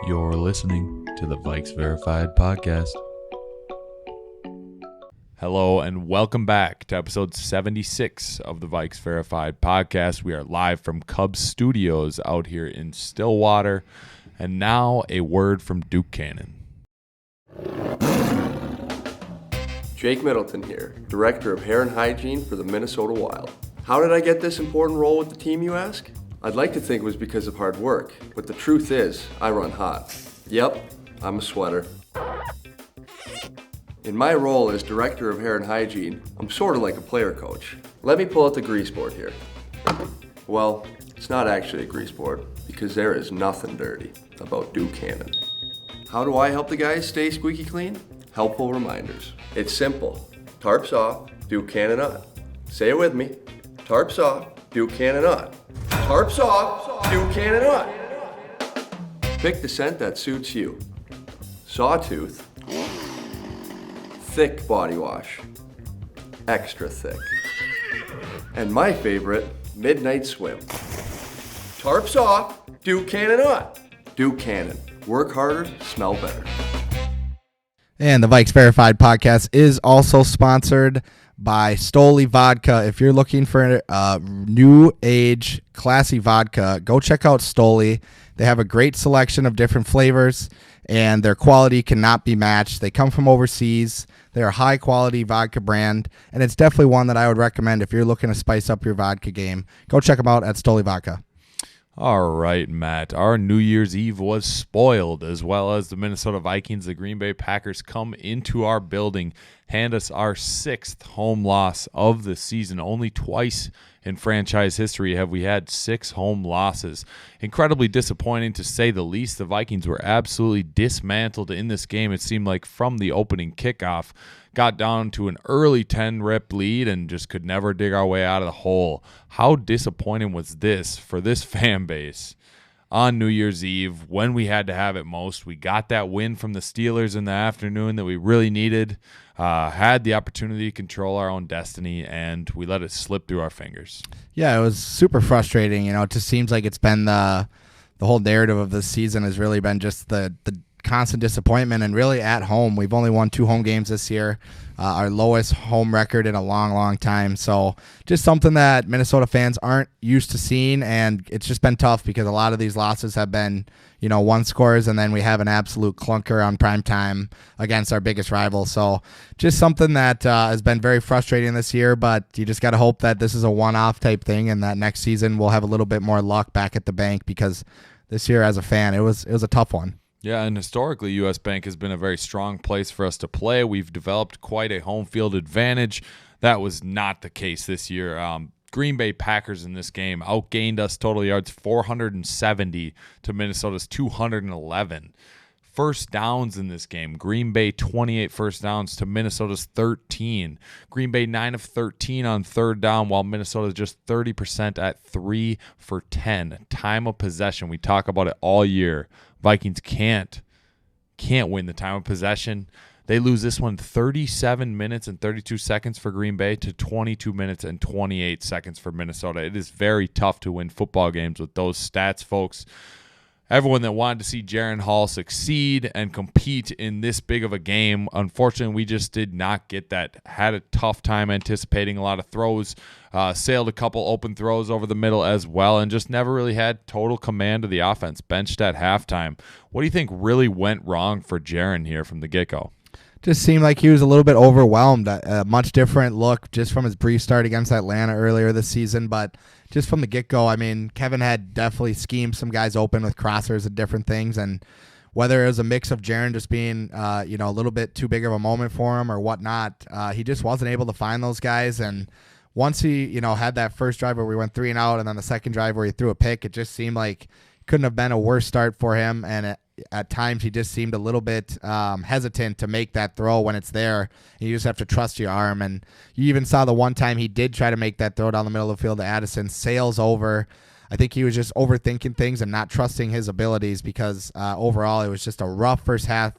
You're listening to the Vikes Verified podcast. Hello and welcome back to episode 76 of the Vikes Verified podcast. We are live from Cubs Studios out here in Stillwater. And now a word from Duke Cannon. Jake Middleton here, Director of Hair and Hygiene for the Minnesota Wild. How did I get this important role with the team, you ask? I'd like to think it was because of hard work, but the truth is, I run hot. Yep, I'm a sweater. In my role as Director of Hair and Hygiene, I'm sort of like a player coach. Let me pull out the grease board here. Well, it's not actually a grease board, because there is nothing dirty about Duke Cannon. How do I help the guys stay squeaky clean? Helpful reminders. It's simple. Tarps off, Duke Cannon on. Say it with me. Tarps off, Duke Cannon on. Tarps off, Duke Cannon on. Pick the scent that suits you. Sawtooth. Thick body wash. Extra thick. And my favorite, Midnight Swim. Tarps off, Duke Cannon on. Duke Cannon. Work harder, smell better. And the Vikes Verified podcast is also sponsored by SKOL Vodka. If you're looking for a new age, classy vodka, go check out SKOL. They have a great selection of different flavors, and their quality cannot be matched. They come from overseas. They're a high-quality vodka brand, and it's definitely one that I would recommend if you're looking to spice up your vodka game. Go check them out at SKOL Vodka. All right, Matt. Our New Year's Eve was spoiled, as well as the Minnesota Vikings. The Green Bay Packers come into our building, hand us our sixth home loss of the season. Only twice in franchise history have we had 6 home losses. Incredibly disappointing, to say the least. The Vikings were absolutely dismantled in this game. It seemed like from the opening kickoff, got down to an early 10-rep lead and just could never dig our way out of the hole. How disappointing was this for this fan base on New Year's Eve when we had to have it most? We got that win from the Steelers in the afternoon that we really needed, had the opportunity to control our own destiny, and we let it slip through our fingers. Yeah, it was super frustrating. You know, it just seems like it's been the whole narrative of this season has really been just the constant disappointment, and really at home. We've only won 2 home games this year, our lowest home record in a long time. So just something that Minnesota fans aren't used to seeing, and it's just been tough because a lot of these losses have been, you know, 1 scores, and then we have an absolute clunker on prime time against our biggest rival. So just something that has been very frustrating this year, but you just got to hope that this is a one-off type thing, and that next season we'll have a little bit more luck back at the bank, because this year as a fan, it was a tough one. Yeah, and historically, U.S. Bank has been a very strong place for us to play. We've developed quite a home field advantage. That was not the case this year. Green Bay Packers in this game outgained us total yards 470 to Minnesota's 211. First downs in this game, Green Bay 28 first downs to Minnesota's 13. Green Bay 9 of 13 on third down, while Minnesota's just 30% at 3 for 10. Time of possession, we talk about it all year. Vikings can't win the time of possession. They lose this one 37 minutes and 32 seconds for Green Bay to 22 minutes and 28 seconds for Minnesota. It is very tough to win football games with those stats, folks. Everyone that wanted to see Jaren Hall succeed and compete in this big of a game, unfortunately, we just did not get that. Had a tough time anticipating a lot of throws, sailed a couple open throws over the middle as well, and just never really had total command of the offense, benched at halftime. What do you think really went wrong for Jaren here from the get-go? Just seemed like he was a little bit overwhelmed. A much different look just from his brief start against Atlanta earlier this season, but just from the get-go, I mean, Kevin had definitely schemed some guys open with crossers and different things, and whether it was a mix of Jaren just being, a little bit too big of a moment for him or whatnot, he just wasn't able to find those guys. And once he, had that first drive where we went 3 and out, and then the second drive where he threw a pick, it just seemed like couldn't have been a worse start for him. And at times he just seemed a little bit hesitant to make that throw when it's there. You just have to trust your arm. And you even saw the one time he did try to make that throw down the middle of the field to Addison, sails over. I think he was just overthinking things and not trusting his abilities, because overall it was just a rough first half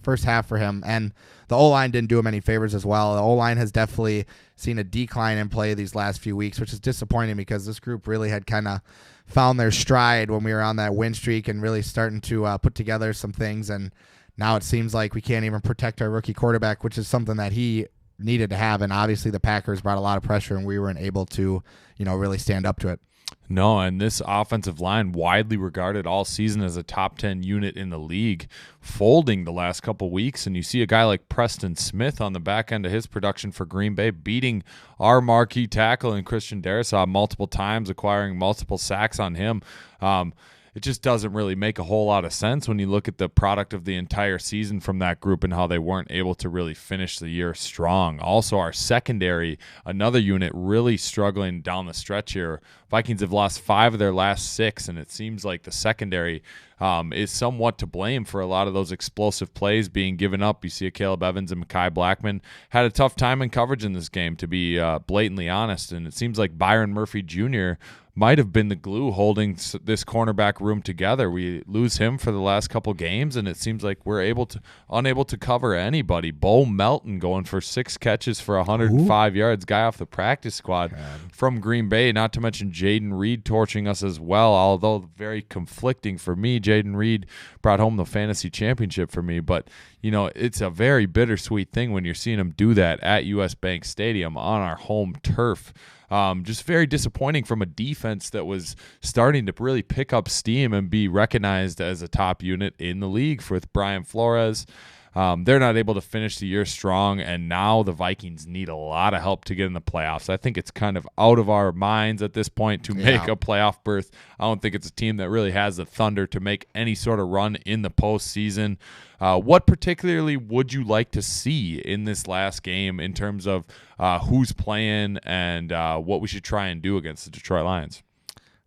first half for him. And the O-line didn't do him any favors as well. The O-line has definitely seen a decline in play these last few weeks, which is disappointing because this group really had kind of found their stride when we were on that win streak and really starting to put together some things. And now it seems like we can't even protect our rookie quarterback, which is something that he needed to have. And obviously the Packers brought a lot of pressure and we weren't able to, really stand up to it. No, and this offensive line, widely regarded all season as a top 10 unit in the league, folding the last couple weeks. And you see a guy like Preston Smith on the back end of his production for Green Bay, beating our marquee tackle in Christian Darrisaw multiple times, acquiring multiple sacks on him. It just doesn't really make a whole lot of sense when you look at the product of the entire season from that group and how they weren't able to really finish the year strong. Also, our secondary, another unit really struggling down the stretch here. Vikings have lost 5 of their last 6, and it seems like the secondary is somewhat to blame for a lot of those explosive plays being given up. You see a Caleb Evans and Mekhi Blackman had a tough time in coverage in this game, to be blatantly honest, and it seems like Byron Murphy Jr. might have been the glue holding this cornerback room together. We lose him for the last couple games, and it seems like we're unable to cover anybody. Bo Melton going for 6 catches for 105 yards, guy off the practice squad from Green Bay, not to mention Jaden Reed torching us as well, although very conflicting for me. Jaden Reed brought home the fantasy championship for me, but it's a very bittersweet thing when you're seeing him do that at US Bank Stadium on our home turf. Just very disappointing from a defense that was starting to really pick up steam and be recognized as a top unit in the league with Brian Flores. They're not able to finish the year strong, and now the Vikings need a lot of help to get in the playoffs. I think it's kind of out of our minds at this point to make a playoff berth. I don't think it's a team that really has the thunder to make any sort of run in the postseason. What particularly would you like to see in this last game in terms of who's playing and what we should try and do against the Detroit Lions?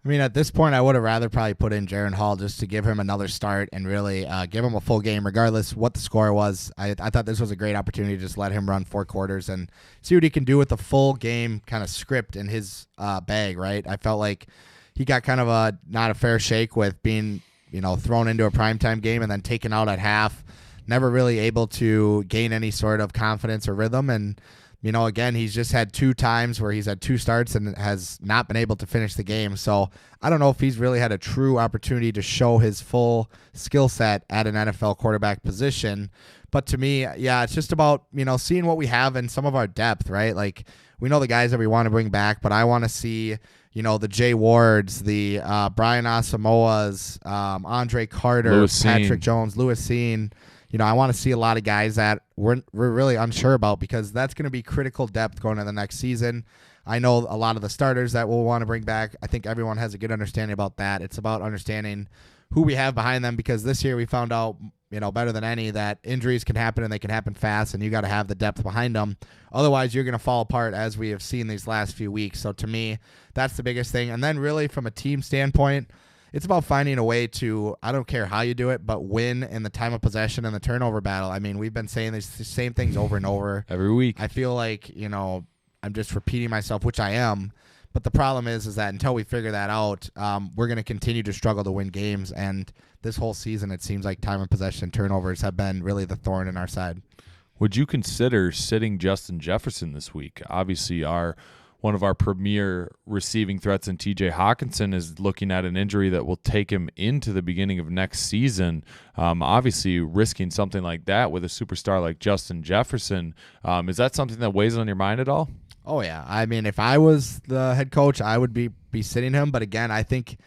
I mean, at this point, I would have rather probably put in Jaron Hall just to give him another start and really give him a full game, regardless what the score was. I thought this was a great opportunity to just let him run 4 quarters and see what he can do with the full game kind of script in his bag, right? I felt like he got kind of not a fair shake with being, thrown into a primetime game and then taken out at half, never really able to gain any sort of confidence or rhythm. And again, he's just had 2 times where he's had 2 starts and has not been able to finish the game. So I don't know if he's really had a true opportunity to show his full skill set at an NFL quarterback position. But to me, it's just about, seeing what we have in some of our depth, right? Like, we know the guys that we want to bring back, but I want to see, the Jay Wards, the Brian Asamoahs, Andre Carter, Patrick Jones, Lewis Seen. I want to see a lot of guys that we're really unsure about, because that's going to be critical depth going into the next season. I know a lot of the starters that we'll want to bring back. I think everyone has a good understanding about that. It's about understanding who we have behind them, because this year we found out, better than any, that injuries can happen and they can happen fast, and you got to have the depth behind them. Otherwise, you're going to fall apart, as we have seen these last few weeks. So to me, that's the biggest thing. And then really from a team standpoint, it's about finding a way to, I don't care how you do it, but win in the time of possession and the turnover battle. I mean, we've been saying the same things over and over. Every week. I feel like, I'm just repeating myself, which I am. But the problem is that until we figure that out, we're going to continue to struggle to win games. And this whole season, it seems like time of possession and turnovers have been really the thorn in our side. Would you consider sitting Justin Jefferson this week? Obviously, one of our premier receiving threats in TJ Hawkinson is looking at an injury that will take him into the beginning of next season. Obviously, risking something like that with a superstar like Justin Jefferson, is that something that weighs on your mind at all? Oh, yeah. I mean, if I was the head coach, I would be sitting him. But again, I think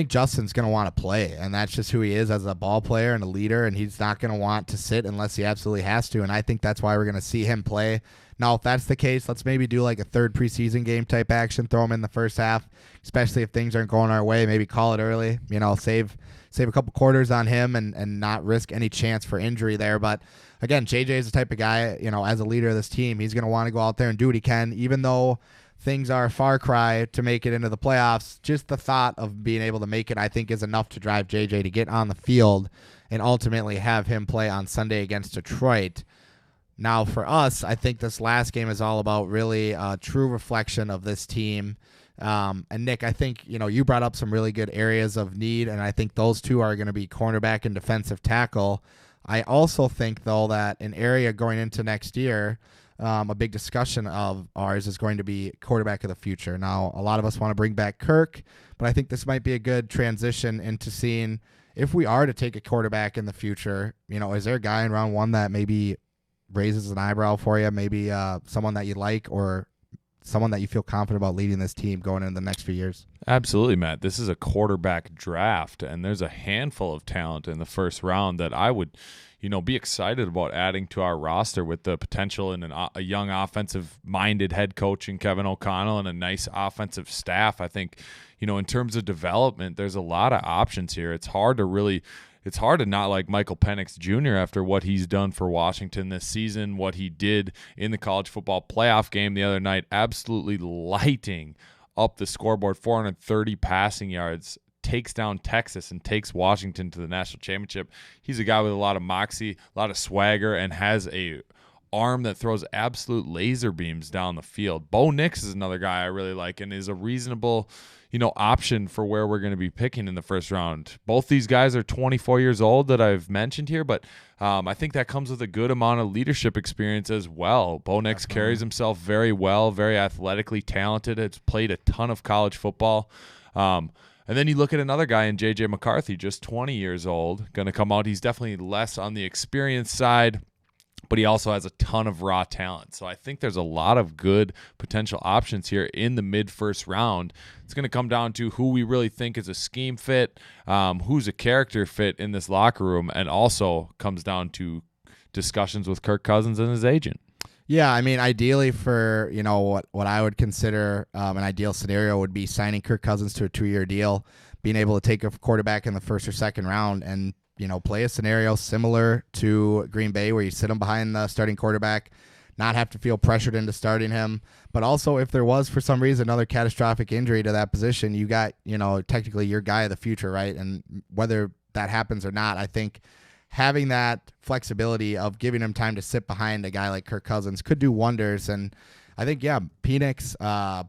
Justin's going to want to play, and that's just who he is as a ball player and a leader, and he's not going to want to sit unless he absolutely has to, and I think that's why we're going to see him play. Now, if that's the case, let's maybe do like a 3rd preseason game type action, throw him in the first half, especially if things aren't going our way, maybe call it early, save a couple quarters on him and not risk any chance for injury there. But again, JJ is the type of guy, as a leader of this team, he's going to want to go out there and do what he can, even though things are a far cry to make it into the playoffs. Just the thought of being able to make it, I think, is enough to drive JJ to get on the field and ultimately have him play on Sunday against Detroit. Now, for us, I think this last game is all about really a true reflection of this team. And Nick, I think, you brought up some really good areas of need, and I think those two are going to be cornerback and defensive tackle. I also think, though, that an area going into next year, a big discussion of ours is going to be quarterback of the future. Now, a lot of us want to bring back Kirk, but I think this might be a good transition into seeing if we are to take a quarterback in the future, is there a guy in round one that maybe raises an eyebrow for you, maybe someone that you like or someone that you feel confident about leading this team going into the next few years? Absolutely, Matt. This is a quarterback draft, and there's a handful of talent in the first round that I would, be excited about adding to our roster with the potential in a young offensive-minded head coach in Kevin O'Connell and a nice offensive staff. I think, in terms of development, there's a lot of options here. It's hard to not like Michael Penix Jr. after what he's done for Washington this season, what he did in the college football playoff game the other night, absolutely lighting up the scoreboard, 430 passing yards, takes down Texas and takes Washington to the national championship. He's a guy with a lot of moxie, a lot of swagger, and has a arm that throws absolute laser beams down the field. Bo Nix is another guy I really like and is a reasonable option for where we're going to be picking in the first round. Both these guys are 24 years old that I've mentioned here, but I think that comes with a good amount of leadership experience as well. Bo Nix carries himself very well, very athletically talented, has played a ton of college football. And then you look at another guy in J.J. McCarthy, just 20 years old, going to come out. He's definitely less on the experience side, but he also has a ton of raw talent. So I think there's a lot of good potential options here in the mid-first round. It's going to come down to who we really think is a scheme fit, who's a character fit in this locker room, and also comes down to discussions with Kirk Cousins and his agent. Yeah, I mean, ideally for, what I would consider an ideal scenario would be signing Kirk Cousins to a 2-year deal, being able to take a quarterback in the first or second round and play a scenario similar to Green Bay where you sit him behind the starting quarterback, not have to feel pressured into starting him. But also if there was for some reason another catastrophic injury to that position, you got, technically your guy of the future, right? And whether that happens or not, I think having that flexibility of giving him time to sit behind a guy like Kirk Cousins could do wonders. And I think, Penix,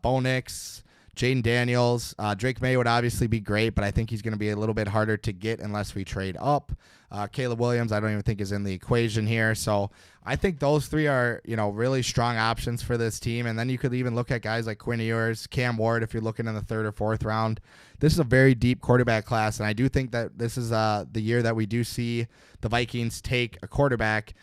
Bo Nix, Jaden Daniels, Drake May would obviously be great, but I think he's going to be a little bit harder to get unless we trade up. Caleb Williams, I don't even think is in the equation here. So I think those three are, really strong options for this team. And then you could even look at guys like Quinn Ewers, Cam Ward, if you're looking in the third or fourth round. This is a very deep quarterback class, and I do think that this is the year that we do see the Vikings take a quarterback.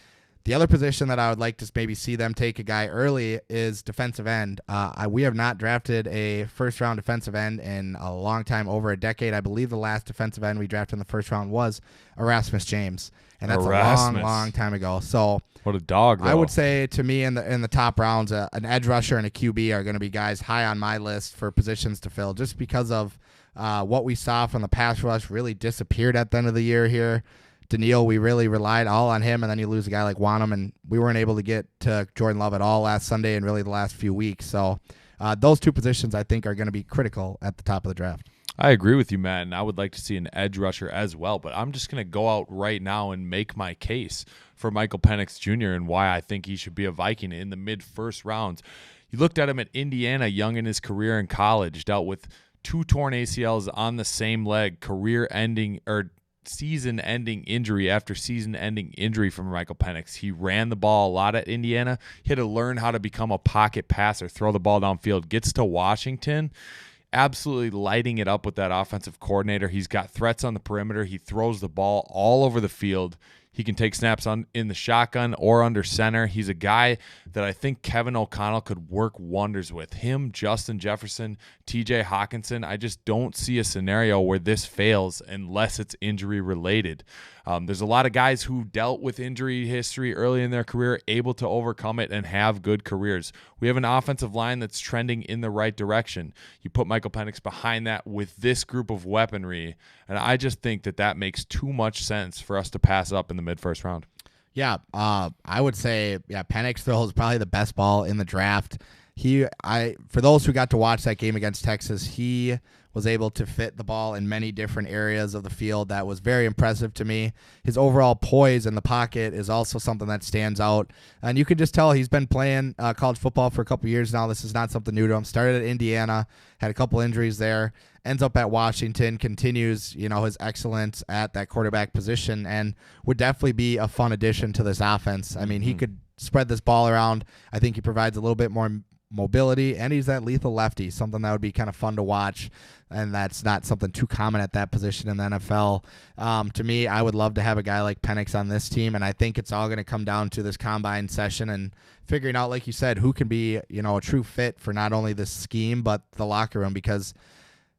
The other position that I would like to maybe see them take a guy early is defensive end. We have not drafted a first-round defensive end in a long time, over a decade. I believe the last defensive end we drafted in the first round was Erasmus James, and that's a long time ago. So what a dog, though. I would say to me in the top rounds, an edge rusher and a QB are going to be guys high on my list for positions to fill, just because of what we saw from the pass rush really disappeared at the end of the year here. Daniil, we really relied all on him, and then you lose a guy like Wanham, and we weren't able to get to Jordan Love at all last Sunday and really the last few weeks. So those two positions I think are going to be critical at the top of the draft. I agree with you, Matt, and I would like to see an edge rusher as well, but I'm just going to go out right now and make my case for Michael Penix Jr. and why I think he should be a Viking in the mid-first rounds. You looked at him at Indiana, young in his career in college, dealt with 2 torn ACLs on the same leg, season-ending injury after season-ending injury from Michael Penix. He ran the ball a lot at Indiana. He had to learn how to become a pocket passer, throw the ball downfield. Gets to Washington, absolutely lighting it up with that offensive coordinator. He's got threats on the perimeter. He throws the ball all over the field. He can take snaps in the shotgun or under center. He's a guy that I think Kevin O'Connell could work wonders with. Him, Justin Jefferson, TJ Hawkinson. I just don't see a scenario where this fails unless it's injury related. There's a lot of guys who dealt with injury history early in their career, able to overcome it and have good careers. We have an offensive line that's trending in the right direction. You put Michael Penix behind that with this group of weaponry, and I just think that makes too much sense for us to pass up in the mid-first round. Yeah, I would say, Penix throws probably the best ball in the draft. For those who got to watch that game against Texas, he was able to fit the ball in many different areas of the field. That was very impressive to me. His overall poise in the pocket is also something that stands out. And you can just tell he's been playing college football for a couple years now. This is not something new to him. Started at Indiana, had a couple injuries there, ends up at Washington, continues, his excellence at that quarterback position, and would definitely be a fun addition to this offense. I mean, he could spread this ball around. I think he provides a little bit more mobility, and he's that lethal lefty, something that would be kind of fun to watch, and that's not something too common at that position in the NFL. To me, I would love to have a guy like Penix on this team, and I think it's all going to come down to this combine session and figuring out, like you said, who can be, a true fit for not only this scheme but the locker room, because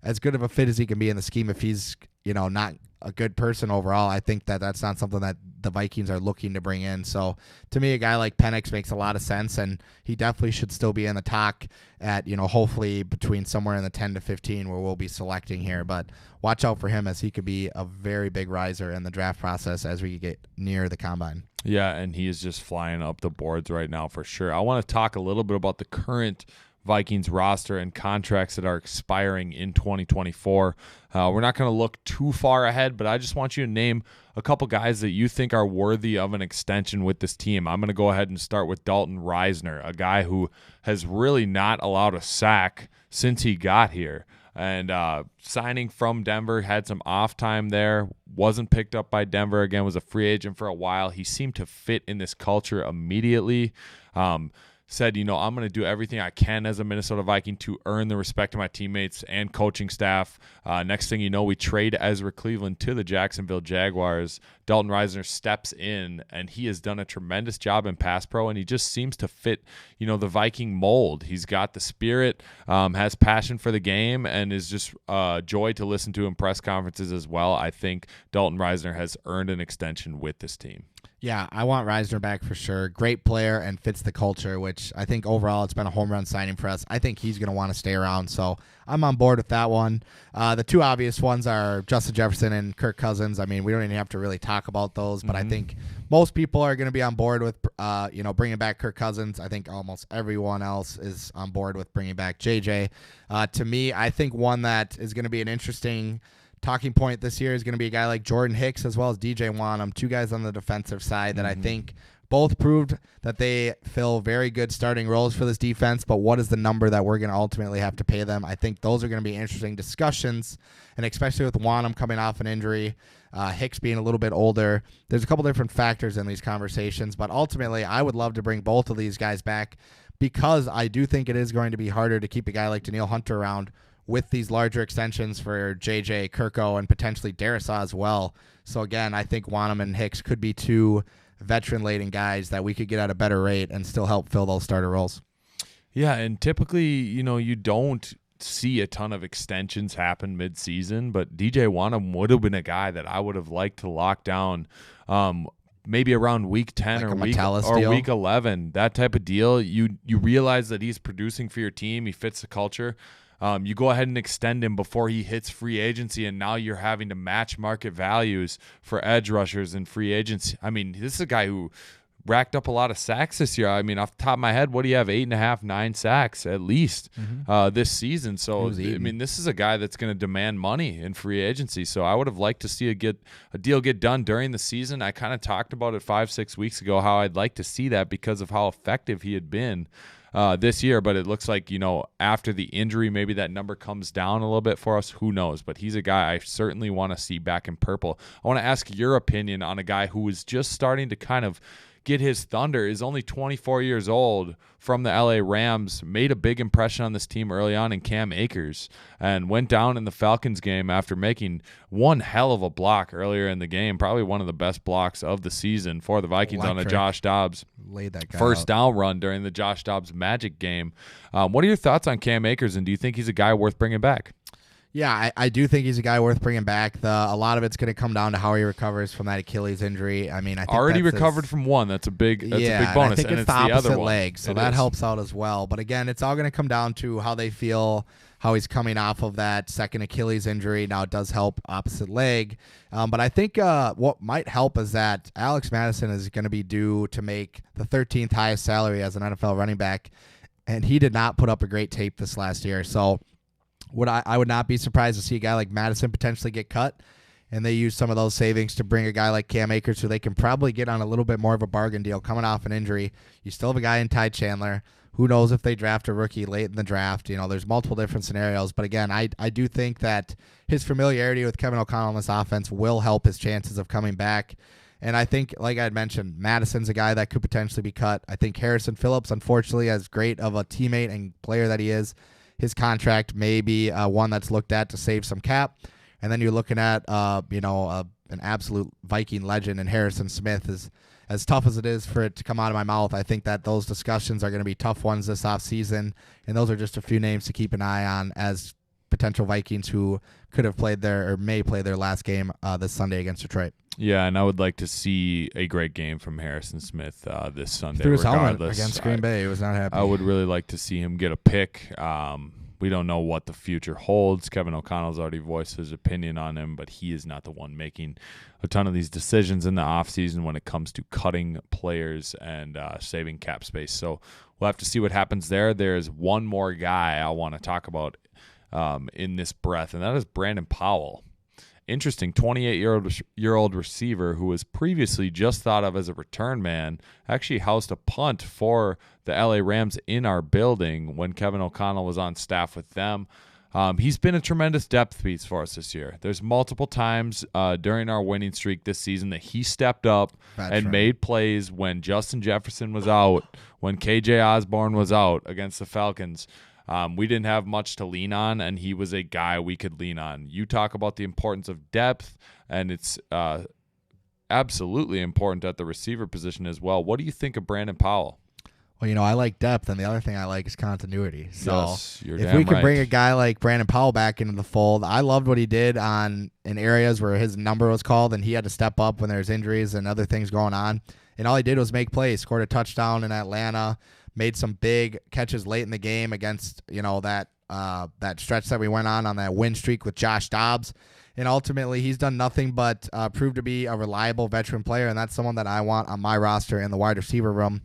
as good of a fit as he can be in the scheme, if he's, not a good person overall, I think that that's not something that the Vikings are looking to bring in. So to me, a guy like Penix makes a lot of sense, and he definitely should still be in the talk at, hopefully between somewhere in the 10 to 15 where we'll be selecting here. But watch out for him, as he could be a very big riser in the draft process as we get near the combine. Yeah, and he is just flying up the boards right now for sure. I want to talk a little bit about the current Vikings roster and contracts that are expiring in 2024. We're not going to look too far ahead, but I just want you to name a couple guys that you think are worthy of an extension with this team. I'm going to go ahead and start with Dalton Risner, a guy who has really not allowed a sack since he got here. And signing from Denver, had some off time there, wasn't picked up by Denver again, was a free agent for a while. He seemed to fit in this culture immediately. Said, I'm going to do everything I can as a Minnesota Viking to earn the respect of my teammates and coaching staff. Next thing you know, we trade Ezra Cleveland to the Jacksonville Jaguars. Dalton Risner steps in, and he has done a tremendous job in pass pro, and he just seems to fit, the Viking mold. He's got the spirit, has passion for the game, and is just a joy to listen to in press conferences as well. I think Dalton Risner has earned an extension with this team. Yeah, I want Risner back for sure. Great player and fits the culture, which I think overall it's been a home run signing for us. I think he's going to want to stay around, so I'm on board with that one. The two obvious ones are Justin Jefferson and Kirk Cousins. I mean, we don't even have to really talk about those, but I think most people are going to be on board with, bringing back Kirk Cousins. I think almost everyone else is on board with bringing back JJ. To me, I think one that is going to be an interesting talking point this year is going to be a guy like Jordan Hicks as well as DJ Wanham, two guys on the defensive side that I think both proved that they fill very good starting roles for this defense, but what is the number that we're going to ultimately have to pay them? I think those are going to be interesting discussions, and especially with Wanham coming off an injury, Hicks being a little bit older, there's a couple different factors in these conversations, but ultimately I would love to bring both of these guys back because I do think it is going to be harder to keep a guy like Danielle Hunter around with these larger extensions for JJ, Kirko, and potentially Darisaw as well. So again, I think Wanham and Hicks could be two veteran-laden guys that we could get at a better rate and still help fill those starter roles. Yeah, and typically, you don't see a ton of extensions happen mid-season, but DJ Wanham would have been a guy that I would have liked to lock down maybe around week 10 or week 11, that type of deal. You realize that he's producing for your team, he fits the culture. You go ahead and extend him before he hits free agency, and now you're having to match market values for edge rushers and free agents. I mean, this is a guy who racked up a lot of sacks this year. I mean, off the top of my head, what do you have? 8.5, 9 sacks at least this season. So, I mean, this is a guy that's going to demand money in free agency. So I would have liked to see a deal get done during the season. I kind of talked about it 5-6 weeks ago, how I'd like to see that because of how effective he had been this year, but it looks like, after the injury, maybe that number comes down a little bit for us. Who knows? But he's a guy I certainly want to see back in purple. I want to ask your opinion on a guy who is just starting to kind of get his thunder, is only 24 years old, from the LA Rams, made a big impression on this team early on in Cam Akers, and went down in the Falcons game after making one hell of a block earlier in the game, probably one of the best blocks of the season for the Vikings on a Josh Dobbs laid that guy first out. Down run during the Josh Dobbs Magic game. What are your thoughts on Cam Akers, and do you think he's a guy worth bringing back? Yeah, I do think he's a guy worth bringing back. A lot of it's going to come down to how he recovers from that Achilles injury. I mean, I think already recovered from one. That's a big bonus. I think it's the opposite other leg, so that helps out as well. But again, it's all going to come down to how they feel, how he's coming off of that second Achilles injury. Now it does help opposite leg, but I think what might help is that Alex Madison is going to be due to make the 13th highest salary as an NFL running back and he did not put up a great tape this last year. So I would not be surprised to see a guy like Madison potentially get cut, and they use some of those savings to bring a guy like Cam Akers, who they can probably get on a little bit more of a bargain deal coming off an injury. You still have a guy in Ty Chandler. Who knows if they draft a rookie late in the draft? There's multiple different scenarios. But again, I do think that his familiarity with Kevin O'Connell in this offense will help his chances of coming back. And I think, like I had mentioned, Madison's a guy that could potentially be cut. I think Harrison Phillips, unfortunately, as great of a teammate and player that he is, his contract may be one that's looked at to save some cap. And then you're looking at, an absolute Viking legend in Harrison Smith. Is as tough as it is for it to come out of my mouth, I think that those discussions are going to be tough ones this offseason. And those are just a few names to keep an eye on as potential Vikings who could have played or may play their last game this Sunday against Detroit. Yeah, and I would like to see a great game from Harrison Smith this Sunday. Threw his helmet against Green Bay. He was not happy. I would really like to see him get a pick. We don't know what the future holds. Kevin O'Connell's already voiced his opinion on him, but he is not the one making a ton of these decisions in the offseason when it comes to cutting players and saving cap space. So we'll have to see what happens there. There's one more guy I want to talk about in this breath, and that is Brandon Powell. Interesting 28-year-old receiver who was previously just thought of as a return man, actually housed a punt for the LA Rams in our building when Kevin O'Connell was on staff with them. He's been a tremendous depth piece for us this year. There's multiple times during our winning streak this season that he stepped up and made plays when Justin Jefferson was out, when KJ Osborne was out against the Falcons. We didn't have much to lean on, and he was a guy we could lean on. You talk about the importance of depth, and it's absolutely important at the receiver position as well. What do you think of Brandon Powell? Well, I like depth, and the other thing I like is continuity. So yes, you're if we could right. bring a guy like Brandon Powell back into the fold, I loved what he did in areas where his number was called, and he had to step up when there's injuries and other things going on. And all he did was make plays, scored a touchdown in Atlanta, made some big catches late in the game against, that stretch that we went on that win streak with Josh Dobbs. And ultimately, he's done nothing but prove to be a reliable veteran player, and that's someone that I want on my roster in the wide receiver room.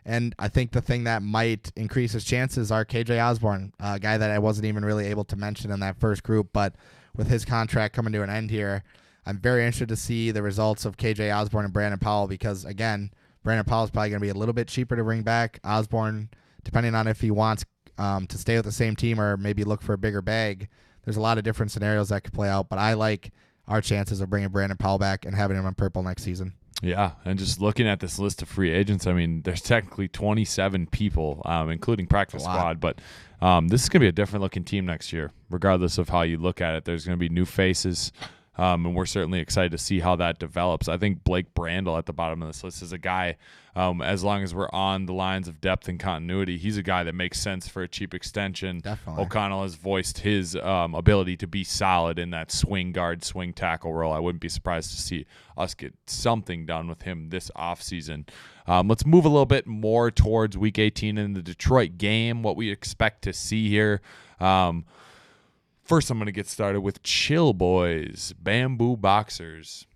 And I think the thing that might increase his chances are KJ Osborne, a guy that I wasn't even really able to mention in that first group. But with his contract coming to an end here, I'm very interested to see the results of KJ Osborne and Brandon Powell because, again, Brandon Powell is probably going to be a little bit cheaper to bring back. Osborne, depending on if he wants to stay with the same team or maybe look for a bigger bag, there's a lot of different scenarios that could play out. But I like our chances of bringing Brandon Powell back and having him in purple next season. Yeah, and just looking at this list of free agents, I mean, there's technically 27 people, including practice squad, but this is going to be a different-looking team next year, regardless of how you look at it. There's going to be new faces, and we're certainly excited to see how that develops. I think Blake Brandel at the bottom of this list is a guy, as long as we're on the lines of depth and continuity, he's a guy that makes sense for a cheap extension. Definitely. O'Connell has voiced his ability to be solid in that swing guard, swing tackle role. I wouldn't be surprised to see us get something done with him this offseason. Let's move a little bit more towards Week 18 in the Detroit game, what we expect to see here. First, I'm going to get started with Chill Boys, Bamboo Boxers.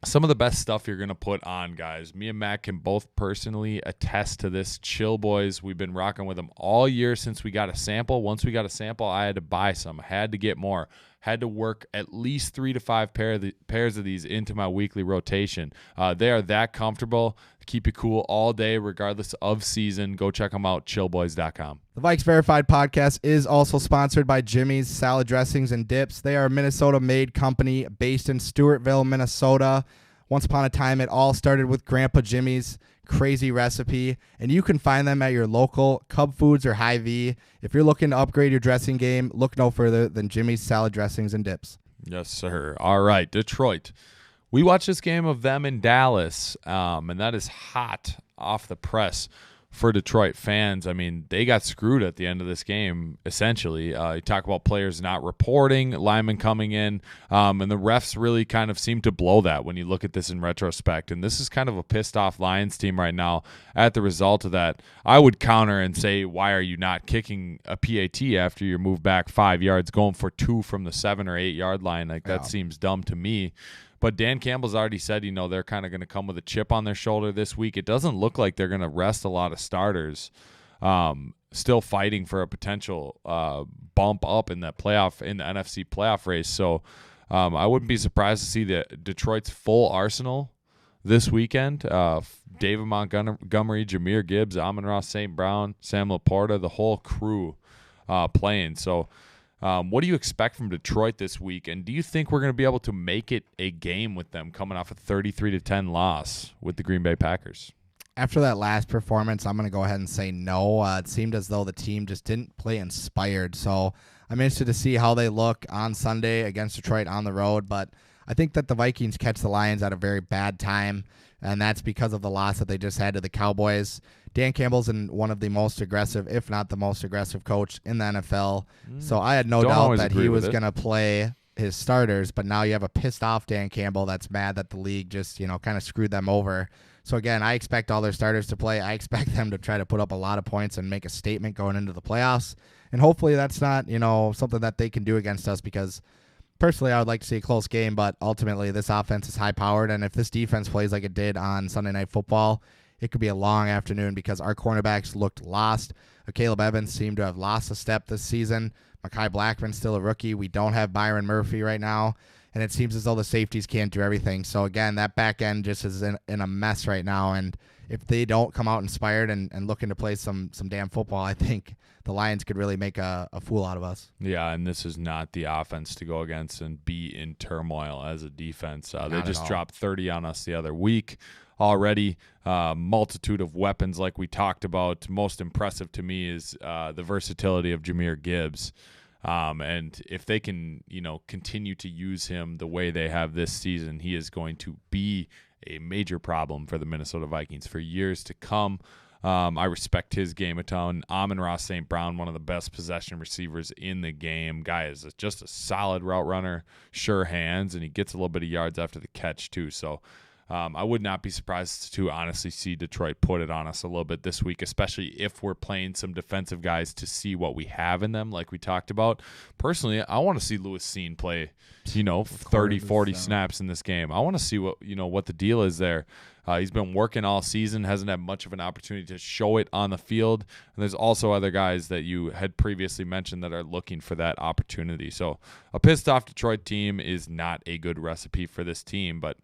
Some of the best stuff you're going to put on, guys. Me and Matt can both personally attest to this. Chill Boys, we've been rocking with them all year since we got a sample. Once we got a sample, I had to buy some. Had to get more. Had to work at least 3 to 5 pairs of these into my weekly rotation. They are that comfortable. Keep you cool all day, regardless of season. Go check them out, chillboys.com. The Vikes Verified podcast is also sponsored by Jimmy's Salad Dressings and Dips. They are a Minnesota-made company based in Stewartville, Minnesota. Once upon a time, it all started with Grandpa Jimmy's crazy recipe, and you can find them at your local Cub Foods or Hy-Vee. If you're looking to upgrade your dressing game, look no further than Jimmy's Salad Dressings and Dips. Yes, sir. All right, Detroit. We watched this game of them in Dallas, and that is hot off the press for Detroit fans. I mean, they got screwed at the end of this game, essentially. You talk about players not reporting, linemen coming in, and the refs really kind of seem to blow that when you look at this in retrospect. And this is kind of a pissed-off Lions team right now at the result of that. I would counter and say, why are you not kicking a PAT after you move back 5 yards, going for 2 from the 7 or 8 yard line? Like, that seems dumb to me. But Dan Campbell's already said, they're kind of going to come with a chip on their shoulder this week. It doesn't look like they're going to rest a lot of starters. still fighting for a potential bump up in the NFC playoff race. So I wouldn't be surprised to see Detroit's full arsenal this weekend. David Montgomery, Jahmyr Gibbs, Amon-Ra St. Brown, Sam Laporta, the whole crew playing. So what do you expect from Detroit this week? And do you think we're going to be able to make it a game with them coming off a 33-10 loss with the Green Bay Packers? After that last performance, I'm going to go ahead and say no. It seemed as though the team just didn't play inspired. So I'm interested to see how they look on Sunday against Detroit on the road. But I think that the Vikings catch the Lions at a very bad time, and that's because of the loss that they just had to the Cowboys. Dan Campbell's one of the most aggressive, if not the most aggressive coach in the NFL. So I had no doubt that he was going to play his starters, but now you have a pissed off Dan Campbell that's mad that the league just, kind of screwed them over. So again, I expect all their starters to play. I expect them to try to put up a lot of points and make a statement going into the playoffs. And hopefully that's not, something that they can do against us, because personally I would like to see a close game, but ultimately this offense is high powered. And if this defense plays like it did on Sunday Night Football, it could be a long afternoon, because our cornerbacks looked lost. Caleb Evans seemed to have lost a step this season. Mekhi Blackman's still a rookie. We don't have Byron Murphy right now. And it seems as though the safeties can't do everything. So, again, that back end just is in a mess right now. And if they don't come out inspired and looking to play some damn football, I think the Lions could really make a fool out of us. Yeah, and this is not the offense to go against and be in turmoil as a defense. They just dropped 30 on us the other week already. Multitude of weapons like we talked about. Most impressive to me is the versatility of Jahmyr Gibbs. And if they can, continue to use him the way they have this season, he is going to be a major problem for the Minnesota Vikings for years to come. I respect his game a ton. Amon-Ra St. Brown, one of the best possession receivers in the game. Guy is just a solid route runner, sure hands, and he gets a little bit of yards after the catch too. So I would not be surprised to honestly see Detroit put it on us a little bit this week, especially if we're playing some defensive guys to see what we have in them, like we talked about. Personally, I want to see Lewis Cine play, 30, 40 snaps in this game. I want to see what the deal is there. He's been working all season, hasn't had much of an opportunity to show it on the field. And there's also other guys that you had previously mentioned that are looking for that opportunity. So a pissed off Detroit team is not a good recipe for this team, but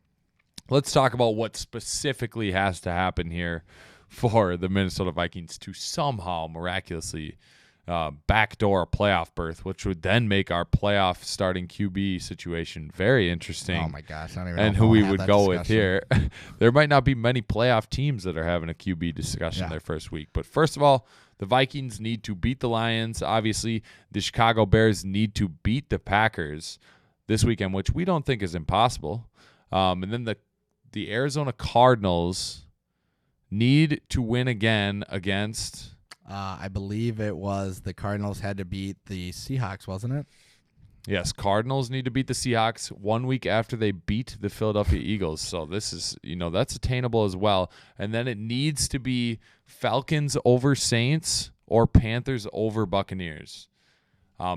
let's talk about what specifically has to happen here for the Minnesota Vikings to somehow miraculously backdoor a playoff berth, which would then make our playoff starting QB situation very interesting. Oh my gosh, I don't even know and who we would go with here. There might not be many playoff teams that are having a QB discussion their first week. But first of all, the Vikings need to beat the Lions. Obviously, the Chicago Bears need to beat the Packers this weekend, which we don't think is impossible. And then the Arizona Cardinals need to win again against... I believe it was the Cardinals had to beat the Seahawks, wasn't it? Yes, Cardinals need to beat the Seahawks 1 week after they beat the Philadelphia Eagles. So this is, that's attainable as well. And then it needs to be Falcons over Saints or Panthers over Buccaneers.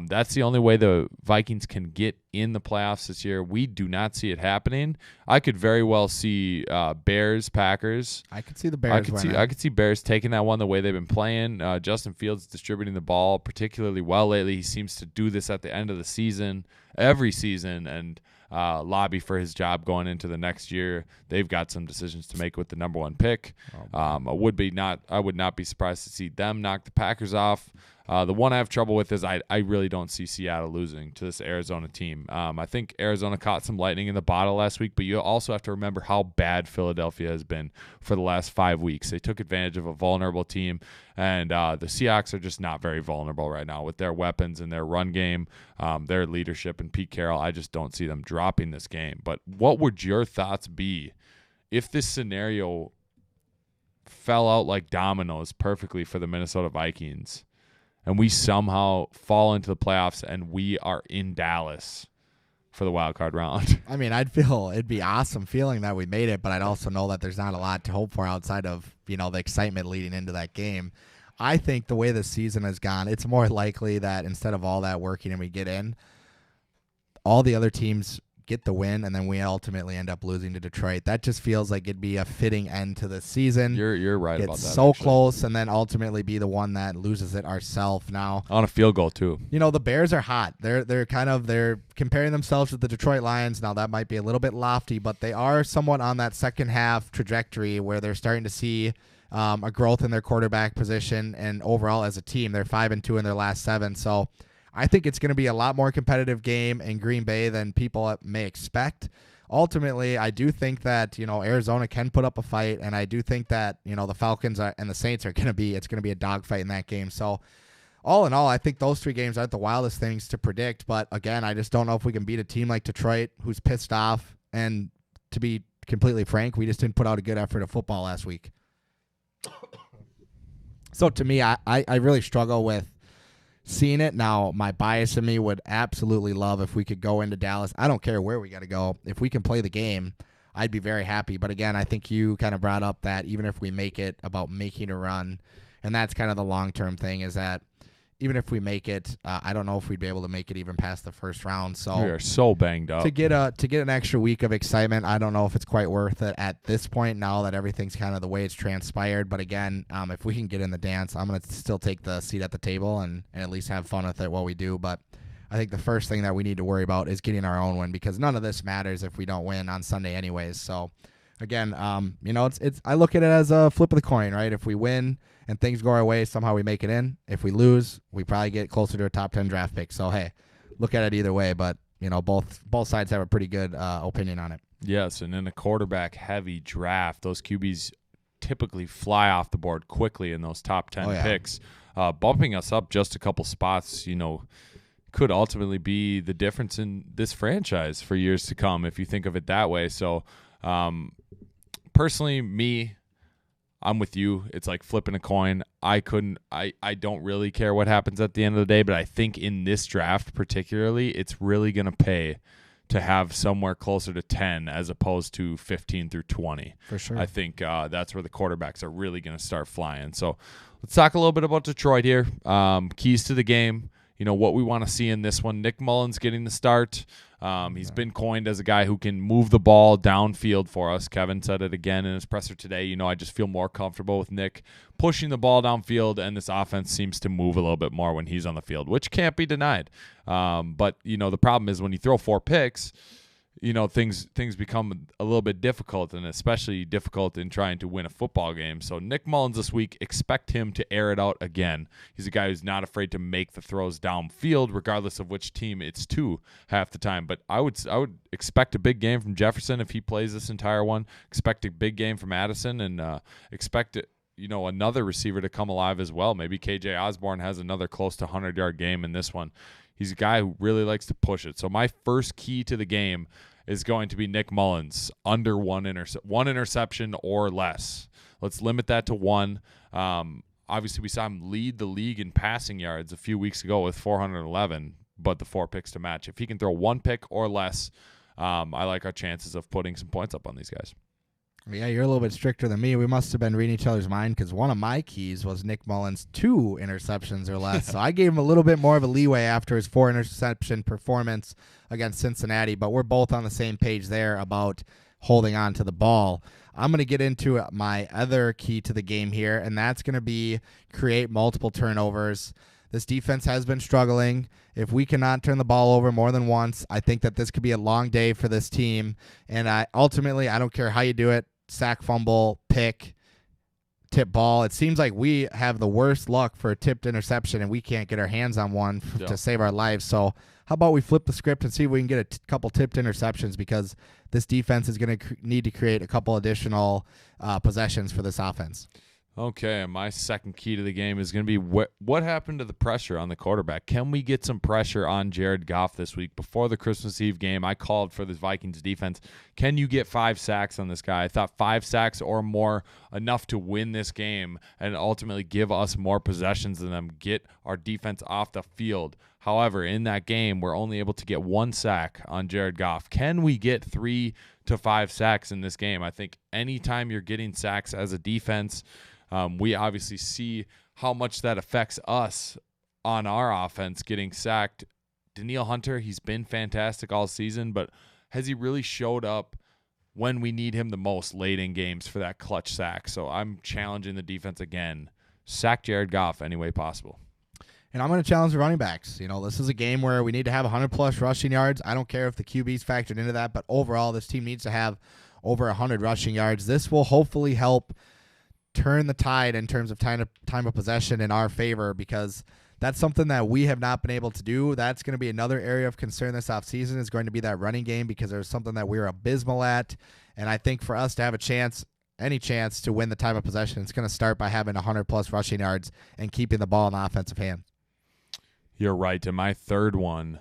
That's the only way the Vikings can get in the playoffs this year. We do not see it happening. I could very well see Bears, Packers. I could see the Bears winning. I could see Bears taking that one the way they've been playing. Justin Fields distributing the ball particularly well lately. He seems to do this at the end of the season, every season, and lobby for his job going into the next year. They've got some decisions to make with the number one pick. I would not be surprised to see them knock the Packers off. The one I have trouble with is I really don't see Seattle losing to this Arizona team. I think Arizona caught some lightning in the bottle last week, but you also have to remember how bad Philadelphia has been for the last 5 weeks. They took advantage of a vulnerable team, and the Seahawks are just not very vulnerable right now with their weapons and their run game, their leadership, and Pete Carroll. I just don't see them dropping this game. But what would your thoughts be if this scenario fell out like dominoes perfectly for the Minnesota Vikings, and we somehow fall into the playoffs and we are in Dallas for the wild card round? I mean, it'd be awesome feeling that we made it, but I'd also know that there's not a lot to hope for outside of, the excitement leading into that game. I think the way the season has gone, it's more likely that instead of all that working and we get in, all the other teams get the win, and then we ultimately end up losing to Detroit. That just feels like it'd be a fitting end to the season. You're right about that. It's so actually. close, and then ultimately be the one that loses it ourselves. Now, On a field goal too. the Bears are hot. They're comparing themselves to the Detroit Lions. Now that might be a little bit lofty, but they are somewhat on that second half trajectory where they're starting to see a growth in their quarterback position, and overall as a team, they're 5-2 in their last 7. So I think it's going to be a lot more competitive game in Green Bay than people may expect. Ultimately, I do think that, Arizona can put up a fight, and I do think that, the Falcons and the Saints it's going to be a dogfight in that game. So all in all, I think those 3 games aren't the wildest things to predict, but again, I just don't know if we can beat a team like Detroit who's pissed off, and to be completely frank, we just didn't put out a good effort of football last week. So to me, I really struggle with seeing it. Now, my bias in me would absolutely love if we could go into Dallas. I don't care where we got to go. If we can play the game, I'd be very happy. But again, I think you kind of brought up that even if we make it, about making a run, and that's kind of the long-term thing, is that even if we make it, I don't know if we'd be able to make it even past the first round. So we are so banged up. To get an extra week of excitement, I don't know if it's quite worth it at this point now that everything's kind of the way it's transpired. But again, if we can get in the dance, I'm going to still take the seat at the table and at least have fun with it while we do. But I think the first thing that we need to worry about is getting our own win, because none of this matters if we don't win on Sunday anyways. So again, it's I look at it as a flip of the coin, right? If we win and things go our way, somehow we make it in. If we lose, we probably get closer to a top 10 draft pick. So hey, look at it either way, but both sides have a pretty good opinion on it. Yes, and in a quarterback heavy draft, those QBs typically fly off the board quickly in those top 10 picks. Bumping us up just a couple spots, could ultimately be the difference in this franchise for years to come if you think of it that way. So personally, I'm with you. It's like flipping a coin. I don't really care what happens at the end of the day, but I think in this draft particularly, it's really going to pay to have somewhere closer to 10 as opposed to 15 through 20. For sure. I think that's where the quarterbacks are really going to start flying. So let's talk a little bit about Detroit here. Keys to the game. What we want to see in this one. Nick Mullins getting the start. He's been coined as a guy who can move the ball downfield for us. Kevin said it again in his presser today. I just feel more comfortable with Nick pushing the ball downfield, and this offense seems to move a little bit more when he's on the field, which can't be denied. But, the problem is when you throw 4 picks, things become a little bit difficult, and especially difficult in trying to win a football game. So Nick Mullins this week, expect him to air it out again. He's a guy who's not afraid to make the throws downfield, regardless of which team it's to half the time. But I would expect a big game from Jefferson if he plays this entire one. Expect a big game from Addison, and expect it. Another receiver to come alive as well. Maybe KJ Osborne has another close to 100-yard game in this one. He's a guy who really likes to push it. So my first key to the game is going to be Nick Mullins, under one interception or less. Let's limit that to 1. Obviously, we saw him lead the league in passing yards a few weeks ago with 411, but the 4 picks to match. If he can throw 1 pick or less, I like our chances of putting some points up on these guys. Yeah, you're a little bit stricter than me. We must have been reading each other's mind, because one of my keys was Nick Mullins 2 interceptions or less. So I gave him a little bit more of a leeway after his 4 interception performance against Cincinnati, but we're both on the same page there about holding on to the ball. I'm going to get into my other key to the game here, and that's going to be create multiple turnovers. This defense has been struggling. If we cannot turn the ball over more than once, I think that this could be a long day for this team. And I don't care how you do it, sack, fumble, pick, tip ball. It seems like we have the worst luck for a tipped interception, and we can't get our hands on one to save our lives. So how about we flip the script and see if we can get a couple tipped interceptions, because this defense is going to need to create a couple additional possessions for this offense. Okay, my second key to the game is going to be what happened to the pressure on the quarterback. Can we get some pressure on Jared Goff this week? Before the Christmas Eve game, I called for the Vikings defense. Can you get 5 sacks on this guy? I thought 5 sacks or more enough to win this game and ultimately give us more possessions than them, get our defense off the field. However, in that game, we're only able to get 1 sack on Jared Goff. Can we get 3 to 5 sacks in this game? I think anytime you're getting sacks as a defense, we obviously see how much that affects us on our offense getting sacked. Danielle Hunter, he's been fantastic all season, but has he really showed up when we need him the most late in games for that clutch sack? So I'm challenging the defense again. Sack Jared Goff any way possible. And I'm going to challenge the running backs. This is a game where we need to have 100-plus rushing yards. I don't care if the QB's factored into that, but overall, this team needs to have over 100 rushing yards. This will hopefully help turn the tide in terms of time of possession in our favor, because that's something that we have not been able to do. That's going to be another area of concern this offseason, is going to be that running game, because there's something that we're abysmal at. And I think for us to have any chance to win the time of possession, it's going to start by having 100-plus rushing yards and keeping the ball in the offensive hand. You're right. And my third one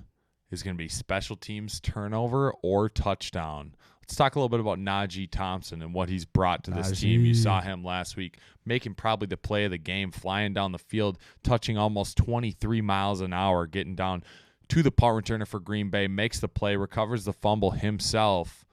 is going to be special teams turnover or touchdown. Let's talk a little bit about Najee Thompson and what he's brought to this team. You saw him last week making probably the play of the game, flying down the field, touching almost 23 miles an hour, getting down to the punt returner for Green Bay, makes the play, recovers the fumble himself.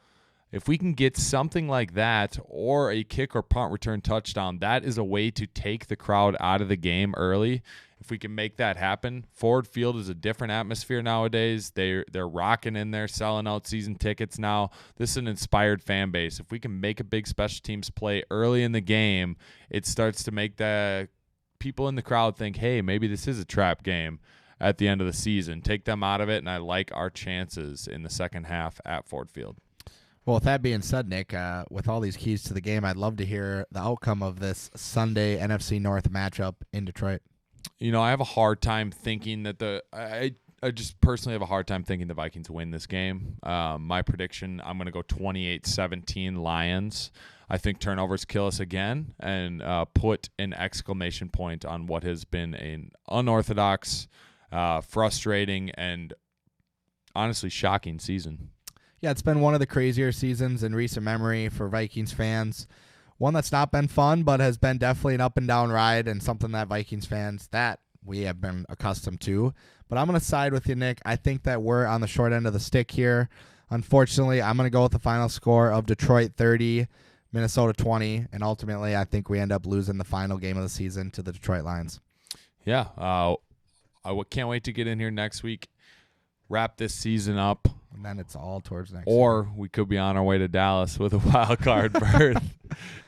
If we can get something like that, or a kick or punt return touchdown, that is a way to take the crowd out of the game early. If we can make that happen, Ford Field is a different atmosphere nowadays. They're rocking in there, selling out season tickets now. This is an inspired fan base. If we can make a big special teams play early in the game, it starts to make the people in the crowd think, hey, maybe this is a trap game at the end of the season. Take them out of it, and I like our chances in the second half at Ford Field. Well, with that being said, Nick, with all these keys to the game, I'd love to hear the outcome of this Sunday NFC North matchup in Detroit. I have a hard time thinking that I just personally have a hard time thinking the Vikings win this game. My prediction, I'm going to go 28-17 Lions. I think turnovers kill us again, and put an exclamation point on what has been an unorthodox, frustrating, and honestly shocking season. Yeah, it's been one of the crazier seasons in recent memory for Vikings fans. One that's not been fun, but has been definitely an up and down ride, and something that Vikings fans that we have been accustomed to. But I'm going to side with you, Nick. I think that we're on the short end of the stick here. Unfortunately, I'm going to go with the final score of Detroit 30, Minnesota 20, and ultimately I think we end up losing the final game of the season to the Detroit Lions. Yeah, I can't wait to get in here next week, wrap this season up. And then it's all towards next Or year. we could be on our way to Dallas with a wild card berth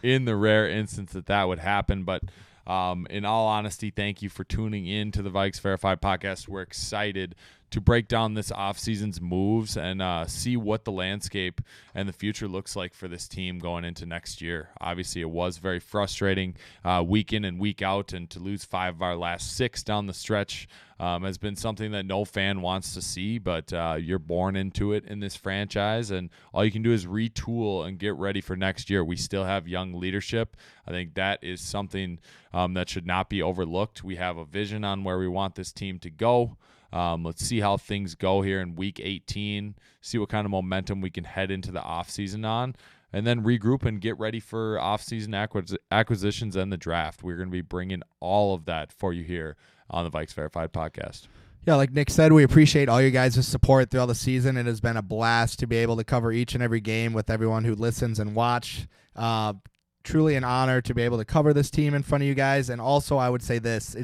in the rare instance that would happen. But in all honesty, thank you for tuning in to the Vikes Verified podcast. We're excited to break down this offseason's moves and see what the landscape and the future looks like for this team going into next year. Obviously, it was very frustrating week in and week out, and to lose 5 of our last 6 down the stretch has been something that no fan wants to see, but you're born into it in this franchise, and all you can do is retool and get ready for next year. We still have young leadership. I think that is something that should not be overlooked. We have a vision on where we want this team to go. Let's see how things go here in week 18, see what kind of momentum we can head into the offseason on, and then regroup and get ready for offseason acquisitions and the draft. We're going to be bringing all of that for you here on the Vikes Verified podcast. Yeah, like Nick said, we appreciate all you guys' support throughout the season. It has been a blast to be able to cover each and every game with everyone who listens and watch. Truly an honor to be able to cover this team in front of you guys. And also, I would say this,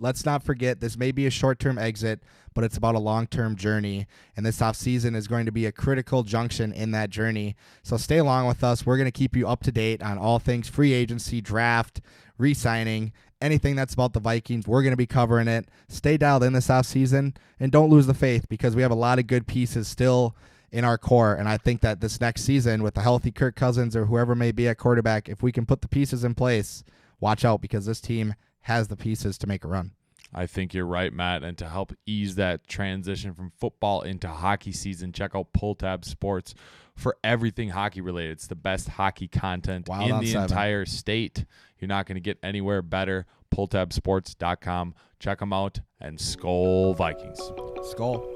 let's not forget, this may be a short-term exit, but it's about a long-term journey, and this offseason is going to be a critical junction in that journey. So stay along with us. We're going to keep you up to date on all things free agency, draft, re-signing, anything that's about the Vikings. We're going to be covering it. Stay dialed in this offseason, and don't lose the faith, because we have a lot of good pieces still in our core, and I think that this next season, with the healthy Kirk Cousins or whoever may be at quarterback, if we can put the pieces in place, watch out, because this team has the pieces to make a run. I think you're right, Matt. And to help ease that transition from football into hockey season, check out Pull Tab Sports for everything hockey related. It's the best hockey content in the entire state. You're not going to get anywhere better. PullTabSports.com. Check them out, and SKOL Vikings. SKOL.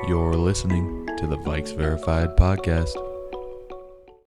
You're listening to the Vikes Verified podcast.